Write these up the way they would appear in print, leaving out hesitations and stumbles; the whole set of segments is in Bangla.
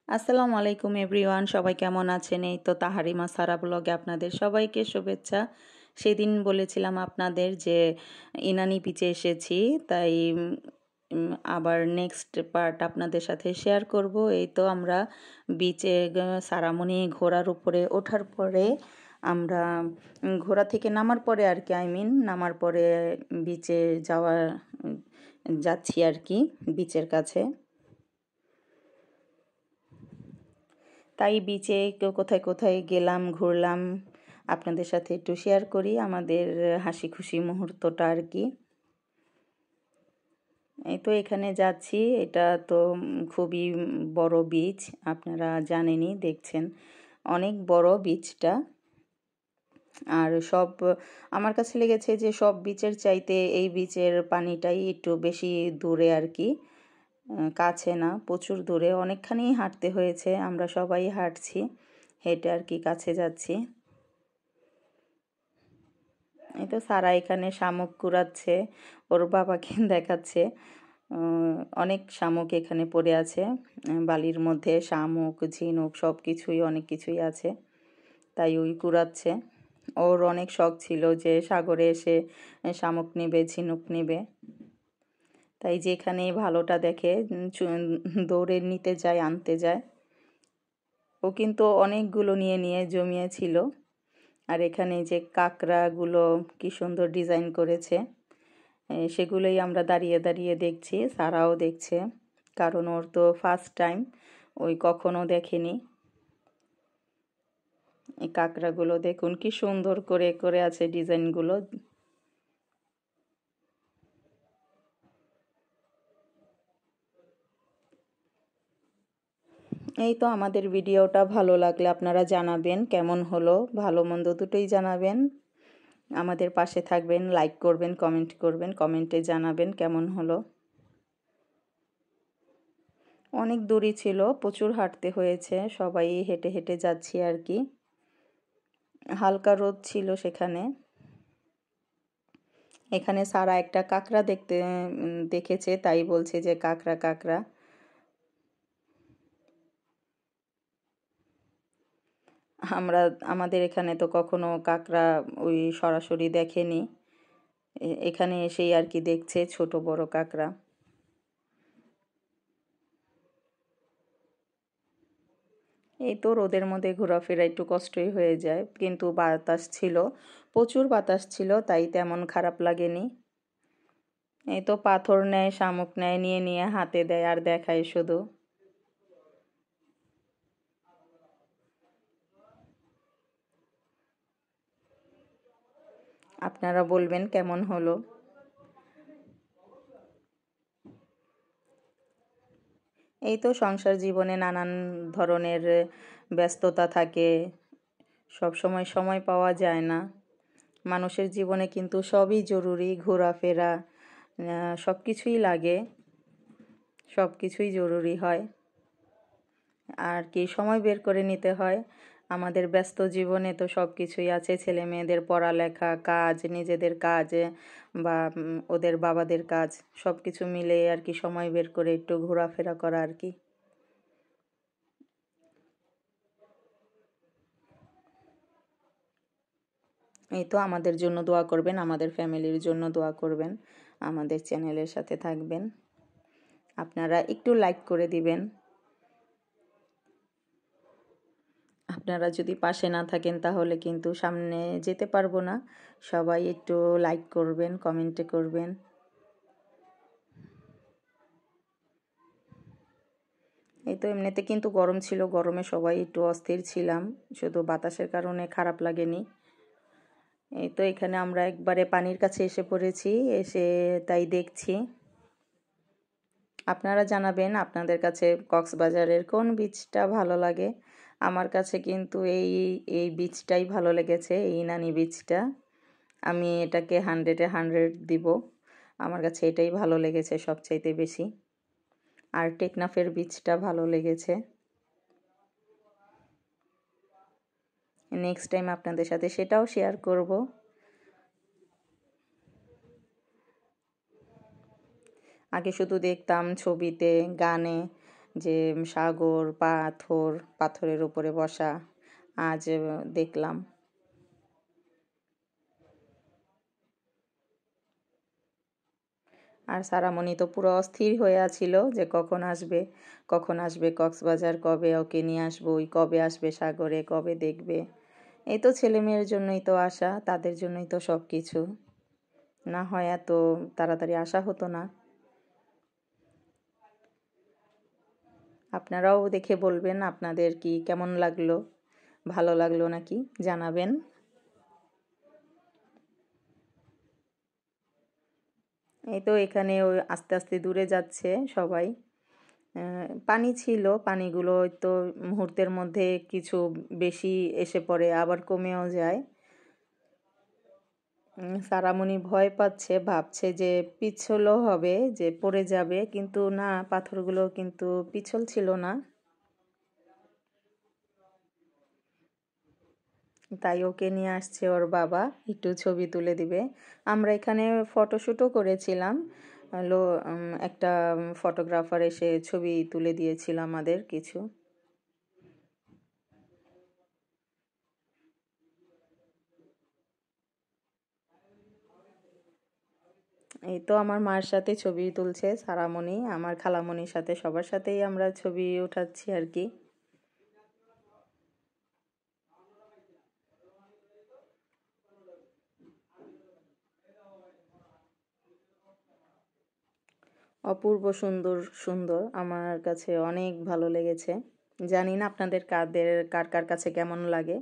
আসসালামু আলাইকুম এভরিওয়ান, সবাই কেমন আছেন? এই তো তাহারিমা সারা ব্লগে আপনাদের সবাইকে শুভেচ্ছা। সেদিন বলেছিলাম আপনাদের যে ইনানি বিচে এসেছি, তাই আবার নেক্সট পার্ট আপনাদের সাথে শেয়ার করব। এই তো আমরা বিচে সারামণি ঘোড়ার উপরে ওঠার পরে আমরা ঘোড়া থেকে নামার পরে আর কি নামার পরে বিচে যাচ্ছি আর কি, বিচের কাছে। তাই বিচে কোথায় কোথায় গেলাম, ঘুরলাম, আপনাদের সাথে একটু শেয়ার করি আমাদের হাসি খুশি মুহূর্তটা আর কি। এই তো এখানে যাচ্ছি, এটা তো খুবই বড় বিচ, আপনারা জানেনই, দেখছেন অনেক বড় বিচটা। আর আমার কাছে লেগেছে যে সব বিচের চাইতে এই বিচের পানিটাই একটু বেশি দূরে আর কি, কাছে না, প্রচুর দূরে, অনেকখানি হাঁটতে হয়েছে। আমরা সবাই হাঁটছি, হেঁটে আর কি কাছে যাচ্ছি। এই তো সারা এখানে শামুক কুড়াচ্ছে, ওর বাবাকে দেখাচ্ছে। অনেক শামুক এখানে পড়ে আছে, বালির মধ্যে শামুক, ঝিনুক, সব কিছুই, অনেক কিছুই আছে, তাই ওই কুড়াচ্ছে। ওর অনেক শখ ছিল যে সাগরে এসে শামুক নেবে, ঝিনুক নেবে, তাই যেখানে ভালোটা দেখে দৌড়ে নিতে যায়, আনতে যায়। ও কিন্তু অনেকগুলো নিয়ে নিয়ে জমিয়েছিল। আর এখানে যে কাঁকড়াগুলো কি সুন্দর ডিজাইন করেছে, সেগুলোই আমরা দাঁড়িয়ে দাঁড়িয়ে দেখছি, সারাও দেখছে, কারণ ওর তো ফার্স্ট টাইম, ওই কখনো দেখেনি। এই কাঁকড়াগুলো দেখুন কি সুন্দর করে করে আছে ডিজাইনগুলো। এই তো আমাদের ভিডিওটা ভালো লাগলে আপনারা জানাবেন কেমন হলো, ভালো মন্দ দুটোই জানাবেন। আমাদের পাশে থাকবেন, লাইক করবেন, কমেন্ট করবেন, কমেন্টে জানাবেন কেমন হলো। অনেক দূরই ছিল, প্রচুর হাঁটতে হয়েছে, সবাই হেঁটে হেঁটে যাচ্ছি আর কি। হালকা রোদ ছিল সেখানে। এখানে সারা একটা কাঁকড়া দেখেছে, তাই বলছে যে কাঁকড়া কাঁকড়া। আমাদের এখানে তো কখনো কাঁকড়া ওই সরাসরি দেখেনি, এখানে এসেই আর কি দেখছে ছোট বড় কাঁকড়া। এই তো রোদের মধ্যে ঘোরাফেরা একটু কষ্টই হয়ে যায়, কিন্তু বাতাস ছিল, প্রচুর বাতাস ছিল, তাই তেমন খারাপ লাগেনি। এই তো পাথর নেয়, শামুক নেয়, নিয়ে নিয়ে হাতে দেয় আর দেখায় শুধু। আপনারা বলবেন কেমন হলো। এই তো সংসার জীবনে নানান ধরনের ব্যস্ততা থাকে, সব সময় সময় পাওয়া যায় না। মানুষের জীবনে কিন্তু সবই জরুরি, ঘোরাফেরা, সব কিছুই লাগে, সব কিছুই জরুরি হয়, আর কি সময় বের করে নিতে হয়। আমাদের ব্যস্ত জীবনে তো সব কিছুই আছে, ছেলে মেয়েদের পড়ালেখা, কাজ, নিজেদের কাজ, বা ওদের বাবাদের কাজ, সব কিছু মিলে আর কি সময় বের করে একটু ঘোরাফেরা করা আর কি। এই তো আমাদের জন্য দোয়া করবেন, আমাদের ফ্যামিলির জন্য দোয়া করবেন, আমাদের চ্যানেলের সাথে থাকবেন। আপনারা একটু লাইক করে দিবেন। আপনারা যদি পাশে না থাকেন তাহলে কিন্তু সামনে যেতে পারবো না। সবাই একটু লাইক করবেন, কমেন্টে করবেন। এই তো এমনিতে কিন্তু গরম ছিল, গরমে সবাই একটু অস্থির ছিলাম, শুধু বাতাসের কারণে খারাপ লাগেনি। এই তো এখানে আমরা একবারে পানির কাছে এসে পড়েছি, এসে তাই দেখছি। আপনারা জানাবেন আপনাদের কাছে কক্সবাজারের কোন বিচটা ভালো লাগে। আমার কাছে কিন্তু এই এই বিচটাই ভালো লেগেছে, এই ইনানি বিচটা। আমি এটাকে 100-এ 100 দিব। আমার কাছে এটাই ভালো লেগেছে সবচাইতে বেশি। আর টেকনাফের বিচটা ভালো লেগেছে। নেক্সট টাইম আপনাদের সাথে সেটাও শেয়ার করব। আগে শুধু দেখতাম ছবিতে, গানে, যে সাগর, পাথরের উপরে বসা আজ দেখলাম। আর সারামণি তো পুরো অস্থির হয়ে আছিল যে কখন আসবে কক্সবাজার, কবে ওকে নিয়ে আসবো, ওই কবে আসবে সাগরে, কবে দেখবে। এই তো ছেলে মেয়ের জন্যই তো আসা, তাদের জন্যই তো সব কিছু, না হয় এত তাড়াতাড়ি আসা হতো না। আপনারাও দেখে বলবেন আপনাদের কি কেমন লাগলো, ভালো লাগলো নাকি জানাবেন। এই তো এখানে ওই আস্তে আস্তে দূরে যাচ্ছে সবাই। পানি ছিল, পানিগুলো তো মুহূর্তের মধ্যে কিছু বেশি এসে পড়ে আবার কমেও যায়। সারামণি ভয় পাচ্ছে, ভাবছে যে পিছলও হবে, যে পড়ে যাবে, কিন্তু না, পাথরগুলো কিন্তু পিছল ছিল না। তাই ওকে নিয়ে আসছে ওর বাবা, একটু ছবি তুলে দিবে। আমরা এখানে ফটোশ্যুটও করেছিলাম। লো একটা ফটোগ্রাফার এসে ছবি তুলে দিয়েছিল আমাদের কিছু। এই তো আমার মার সাথে ছবি তুলছে সারামণি, আমার খালামণির সাথে, সবার সাথেই আমরা ছবি উঠাচ্ছি আর কি। অপূর্ব সুন্দর সুন্দর, আমার কাছে অনেক ভালো লেগেছে। জানি না আপনাদের কার কার কাছে কেমন লাগে।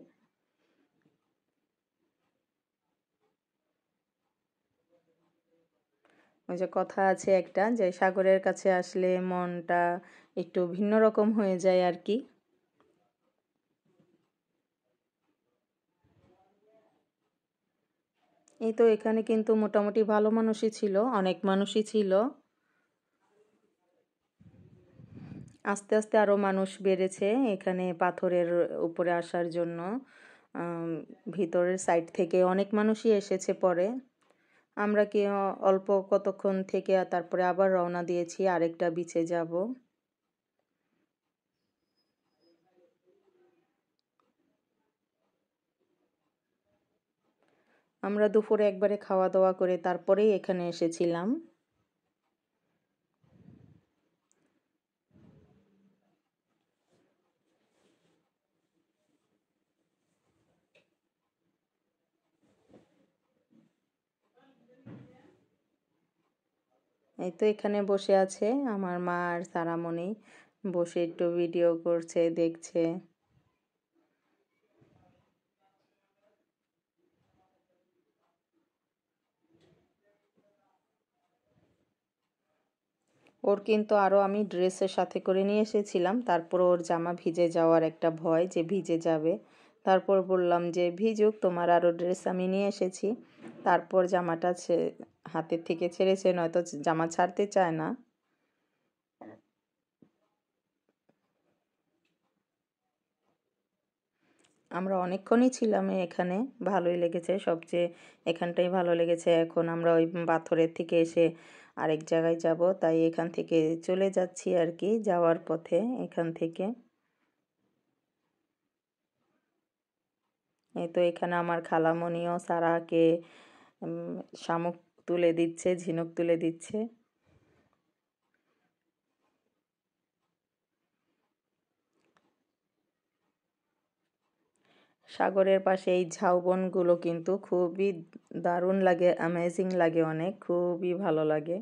ওই যে কথা আছে একটা, যে সাগরের কাছে আসলে মনটা একটু ভিন্ন রকম হয়ে যায় আর কি। এই তো এখানে কিন্তু মোটামুটি ভালো মানুষই ছিল, অনেক মানুষই ছিল। আস্তে আস্তে আরো মানুষ বেড়েছে এখানে পাথরের উপরে আসার জন্য। ভিতরের সাইড থেকে অনেক মানুষই এসেছে পরে। আমরা কি অল্প কতক্ষণ থেকে তারপরে আবার রওনা দিয়েছি আরেকটা বিচে যাব। আমরা দুপুরে একবারে খাওয়া দাওয়া করে তারপরেই এখানে এসেছিলাম। এই তো এখানে বসে আছে আমার মা আর সারামণি, বসে একটু ভিডিও করছে, দেখছে। ওর কিন্তু আরও আমি ড্রেসের সাথে করে নিয়ে এসেছিলাম, তারপর ওর জামা ভিজে যাওয়ার একটা ভয় যে ভিজে যাবে। তারপর বললাম যে ভিজুক, তোমার আরও ড্রেস আমি নিয়ে এসেছি। তারপর জামাটা হাতের থেকে ছেড়েছে, নয়তো জামা ছাড়তে চায় না। আমরা অনেকক্ষণই ছিলাম এখানে, ভালোই লেগেছে, সবচেয়ে এখানটাই ভালো লেগেছে। এখন আমরা ওই পাথরের থেকে এসে আরেক জায়গায় যাব, তাই এখান থেকে চলে যাচ্ছি আর কি, যাওয়ার পথে এখান থেকে। এই তো এখানে আমার খালামণিও সারাকে শামুক তুলে দিচ্ছে, ঝিনুক তুলে দিচ্ছে। সাগরের পাশে এই ঝাউবনগুলো কিন্তু খুবই দারুণ লাগে, অ্যামেজিং লাগে, অনেক খুবই ভালো লাগে।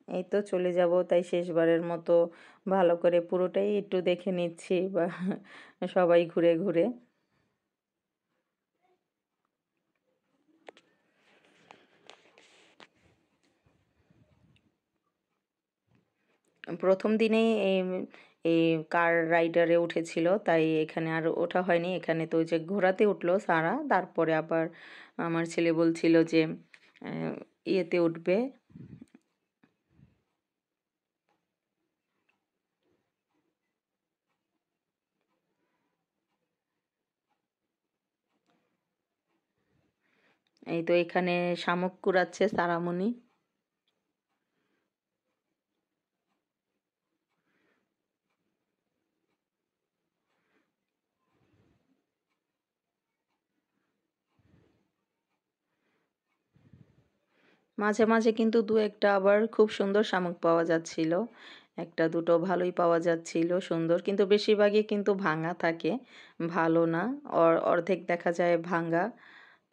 এই তো চলে যাব, তাই শেষবারের মতো ভালো করে পুরোটাই একটু দেখে নিচ্ছি, বা সবাই ঘুরে ঘুরে। প্রথম দিনেই এই এই কার রাইডারে উঠেছিল, তাই এখানে আর ওঠা হয়নি। এখানে তো ওই যে ঘোড়াতে উঠলো সারা, তারপরে আবার আমার ছেলে বলছিল যে ইয়েতে উঠবে। এই তো এখানে শামুক কুড়াচ্ছে সারামণি। মাঝে মাঝে কিন্তু দু একটা আবার খুব সুন্দর শামুক পাওয়া যাচ্ছিল, একটা দুটো ভালোই পাওয়া যাচ্ছিল সুন্দর, কিন্তু বেশিরভাগই কিন্তু ভাঙা থাকে, ভালো না। অর্ধেক দেখা যায় ভাঙা,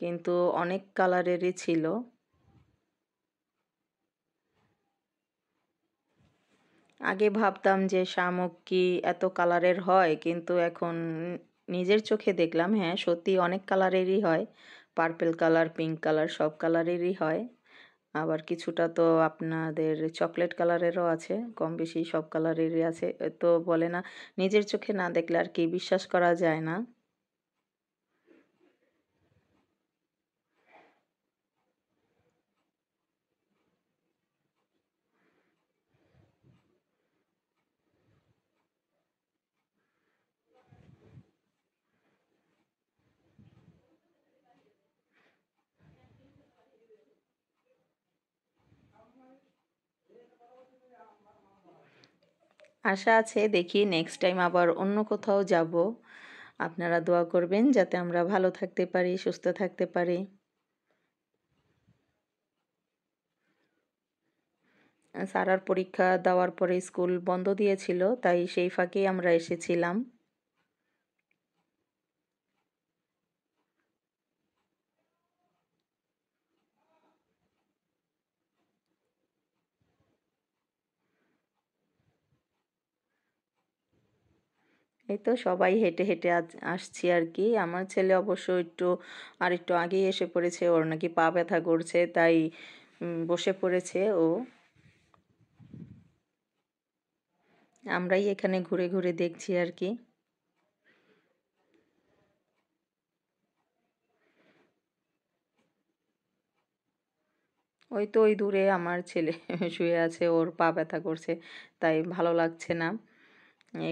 কিন্তু অনেক কালারেরই ছিল। আগে ভাবতাম যে শামুক কি এত কালারের হয়, কিন্তু এখন নিজের চোখে দেখলাম হ্যাঁ সত্যি অনেক কালারেরই হয়, পার্পেল কালার, পিঙ্ক কালার, সব কালারেরই হয়। আবার কিছুটা তো আপনাদের চকলেট কালারেরও আছে, কম বেশি সব কালারেরই আছে। তো বলে না, নিজের চোখে না দেখলে আর কি বিশ্বাস করা যায় না। আশা আছে দেখি নেক্সট টাইম আবার অন্য কোথাও যাব। আপনারা দোয়া করবেন যাতে আমরা ভালো থাকতে পারি, সুস্থ থাকতে পারি। সারার পরীক্ষা দেওয়ার পরে স্কুল বন্ধ দিয়েছিল, তাই সেই ফাঁকেই আমরা এসেছিলাম। এই তো সবাই হেঁটে হেঁটে আসছি আর কি। আমার ছেলে অবশ্য আর একটু আগেই এসে পড়েছে, ওর নাকি পা ব্যথা করছে, তাই বসে পড়েছে ও। আমরাই এখানে ঘুরে ঘুরে দেখছি আর কি। ওই তো ওই দূরে আমার ছেলে শুয়ে আছে, ওর পা ব্যথা করছে, তাই ভালো লাগছে না।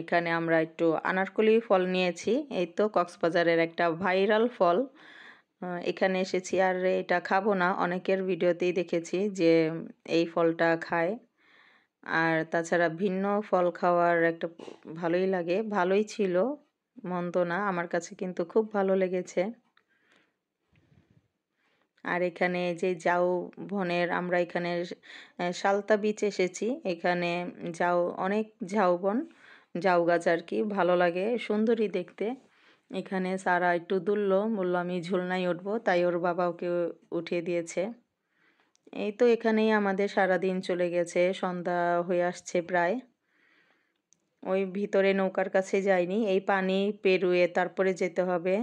এখানে আমরা একটু আনারকলি ফল নিয়েছি, এই তো কক্সবাজারের একটা ভাইরাল ফল। এখানে এসেছি, আর এটা খাবো না, অনেকের ভিডিওতেই দেখেছি যে এই ফলটা খায়। আর তাছাড়া ভিন্ন ফল খাওয়ার একটা ভালোই লাগে, ভালোই ছিল, মন্দ না, আমার কাছে কিন্তু খুব ভালো লেগেছে। আর এখানে যে ঝাউবনের, আমরা এখানে সালতা বিচ এসেছি, এখানে অনেক ঝাউবন, ঝাউ গাছ আর কি, ভালো লাগে, সুন্দরী দেখতে। এখানে সারা একটু দুললো, বললো আমি ঝুলনায় উঠবো, তাই ওর বাবা ওকে উঠিয়ে দিয়েছে। এই তো এখানেই আমাদের সারাদিন চলে গেছে, সন্ধ্যা হয়ে আসছে প্রায়। ওই ভিতরে নৌকার কাছে যাইনি, এই পানি পেরুয়ে তারপরে যেতে হবে,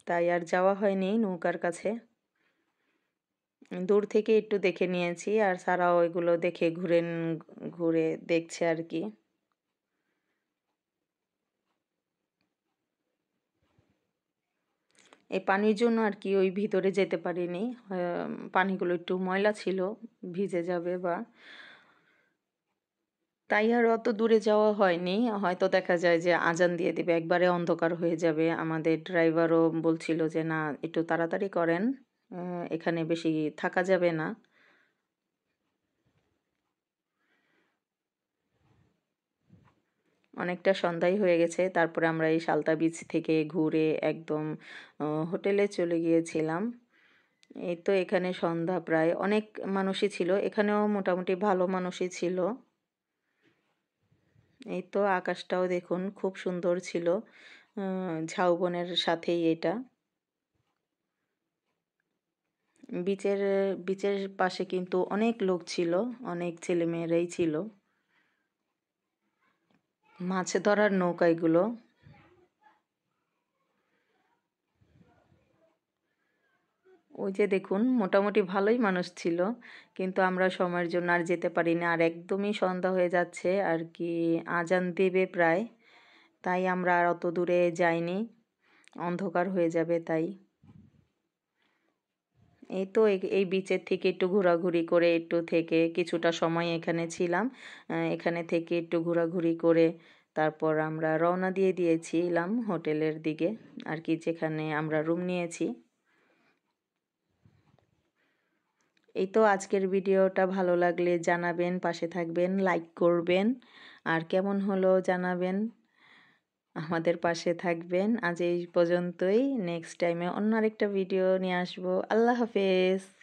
তাই আর যাওয়া হয়নি নৌকার কাছে। দূর থেকে একটু দেখে নিয়েছি, আর সারাও ওইগুলো দেখে ঘুরে দেখছে আর কি। এই পানির জন্য আর কি ওই ভিতরে যেতে পারিনি, পানিগুলো একটু ময়লা ছিল, ভিজে যাবে বা, তাই আর অত দূরে যাওয়া হয়নি। হয়তো দেখা যায় যে আজান দিয়ে দিবে, একবারে অন্ধকার হয়ে যাবে। আমাদের ড্রাইভারও বলছিল যে না, একটু তাড়াতাড়ি করেন, এখানে বেশি থাকা যাবে না। অনেকটা সন্ধ্যাই হয়ে গেছে, তারপরে আমরা এই সালতা বিচ থেকে ঘুরে একদম হোটেলে চলে গিয়েছিলাম। এই তো এখানে সন্ধ্যা প্রায়, অনেক মানুষই ছিল এখানেও, মোটামুটি ভালো মানুষই ছিল। এই তো আকাশটাও দেখুন খুব সুন্দর ছিল, ঝাউবনের সাথেই এটা। বিচের বিচের পাশে কিন্তু অনেক লোক ছিল, অনেক ছেলেমেয়েরাই ছিল, মাছ ধরার নৌকা এগুলো। ওই যে দেখুন মোটামুটি ভালোই মানুষ ছিল, কিন্তু আমরা সময়ের জন্য আর যেতে পারিনি, আর একদমই সন্ধ্যা হয়ে যাচ্ছে আর কি, আজান দেবে প্রায়, তাই আমরা আর অত দূরে যাইনি, অন্ধকার হয়ে যাবে তাই। এই তো এই বিচের থেকে একটু ঘোরাঘুরি করে একটু থেকে কিছুটা সময় এখানে ছিলাম, এখানে থেকে একটু ঘোরাঘুরি করে তারপর আমরা রওনা দিয়েছিলাম হোটেলের দিকে আর কি, যেখানে আমরা রুম নিয়েছি। এই তো আজকের ভিডিওটা ভালো লাগলে জানাবেন, পাশে থাকবেন, লাইক করবেন, আর কেমন হলো জানাবেন, আমাদের পাশে থাকবেন। আজ এই পর্যন্তই, নেক্সট টাইমে অন্য আরেকটা ভিডিও নিয়ে আসবো। আল্লাহ হাফেজ।